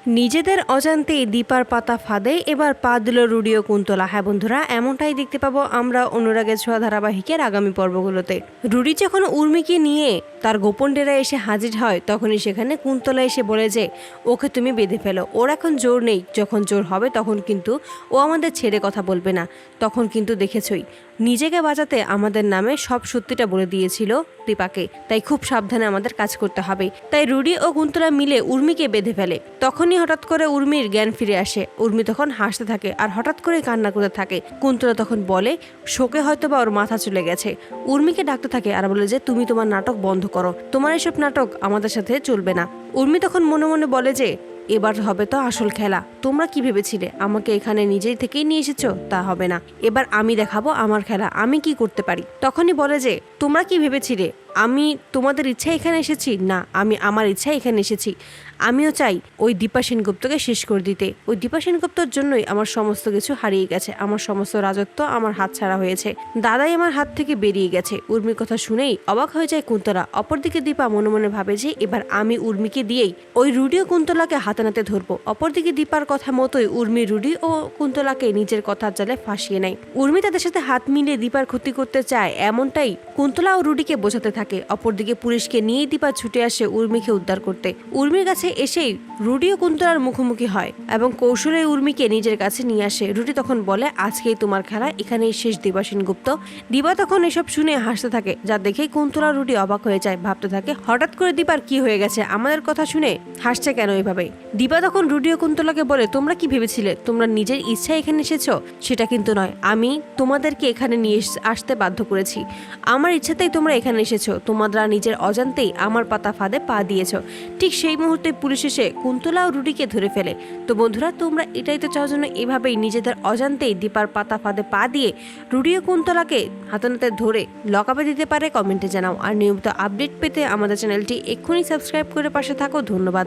নিজেদের অজান্তেই দীপার পাতা ফাঁদে এবার পা দিল রুডি ও কুন্তলা। হ্যাঁ বন্ধুরা, এমনটাই দেখতে পাবো আমরা অনুরাগের ছোঁয়া ধারাবাহিকের আগামী পর্বগুলোতে। রুডি যখন উর্মিকে নিয়ে তার গোপন ডেরায় এসে হাজির হয়, তখনই সেখানে কুন্তলা এসে বলে যে ওকে তুমি বেঁধে ফেলো, ওর এখন জোর নেই, যখন জোর হবে তখন কিন্তু ও আমাদের ছেড়ে কথা বলবে না। তখন কিন্তু দেখেছই নিজেকে বাঁচাতে আমাদের নামে সব সত্যিটা বলে দিয়েছিল দীপাকে, তাই খুব সাবধানে আমাদের কাজ করতে হবে। তাই রুডি ও কুন্তলা মিলে উর্মিকে বেঁধে ফেলে। তখনই হঠাৎ করে উর্মির জ্ঞান ফিরে আসে। উর্মি তখন হাসতে থাকে আর হঠাৎ করে কান্না করতে থাকে। কুন্তলা তখন বলে শোকে হয়তো বা ওর মাথা চলে গেছে। উর্মিকে ডাকতে থাকে আর বলে যে তুমি তোমার নাটক বন্ধ করো, তোমার এসব নাটক আমাদের সাথে চলবে না। উর্মি তখন মনে মনে বলে যে এবার হবে তো আসল খেলা। তোমরা কি ভেবেছিলে আমাকে এখানে নিজেই থেকেই নিয়ে এসেছো? তা হবে না, এবার আমি দেখাবো আমার খেলা, আমি কি করতে পারি। তখনই বলে যে তোমরা কি ভেবেছিলে আমি তোমাদের ইচ্ছায় এখানে এসেছি? না, আমি আমার ইচ্ছায় এখানে এসেছি। আমিও চাই ওই দীপা সেনগুপ্তকে শেষ করে দিতে। ওই দীপা সেনগুপ্তর জন্যই আমার সমস্ত কিছু হারিয়ে গেছে, আমার সমস্ত রাজত্ব আমার হাত ছাড়া হয়েছে, দাদাই আমার হাত থেকে বেরিয়ে গেছে। উর্মির কথা শুনেই অবাক হয়ে যায় কুন্তলা। অপরদিকে দীপা মনে মনে ভাবে যে এবার আমি উর্মিকে দিয়েই ওই রুডি ও কুন্তলাকে হাতে নাতে ধরবো। অপরদিকে দীপার কথা মতোই উর্মি রুডি ও কুন্তলাকে নিজের কথার জালে ফাঁসিয়ে নেয়। উর্মি তাদের সাথে হাত মিলিয়ে দীপার ক্ষতি করতে চায়, এমনটাই কুন্তলা ও রুডিকে বোঝাতে থাকে। অপরদিকে পুলিশকে নিয়ে দীপা ছুটে আসে উর্মিকে উদ্ধার করতে। উর্মির কাছে এসেই রুডি ও কুন্তলার মুখোমুখি হয় এবং কৌশলে উর্মিকে নিজের কাছে নিয়ে আসে। রুডি তখন বলে আজকেই তোমার খেলা, এখানেই শেষ দীপা সেনগুপ্ত। দীপা তখন এসব শুনে হাসতে থাকে, যা দেখে কুন্তলা রুডি অবাক হয়ে যায়। ভাবতে থাকে হঠাৎ করে দীপার কি হয়ে গেছে, আমাদের কথা শুনে হাসছে কেন এভাবে। দীপা তখন রুডি ও কুন্তলাকে বলে তোমরা কি ভেবেছিলে তোমরা নিজের ইচ্ছায় এখানে এসেছো? সেটা কিন্তু নয়, আমি তোমাদেরকে এখানে নিয়ে আসতে বাধ্য করেছি। আমার ইচ্ছাতেই তোমরা এখানে এসেছো, তোমরা নিজের অজান্তেই আমার পাতা ফাঁদে পা দিয়েছো। ঠিক সেই মুহূর্তে পুলিশ এসে কুন্তলা ও রুডিকে ধরে ফেলে। তো বন্ধুরা, তোমরা এটাই তো চাও যেন এভাবেই নিজেদের অজান্তেই দীপার পাতা ফাঁদে পা দিয়ে রুডি ও কুন্তলাকে হাতে নাতে ধরে লকআপে দিতে পারে? কমেন্টে জানাও। আর নিয়মিত আপডেট পেতে আমাদের চ্যানেলটি এক্ষুনি সাবস্ক্রাইব করে পাশে থাকো। ধন্যবাদ।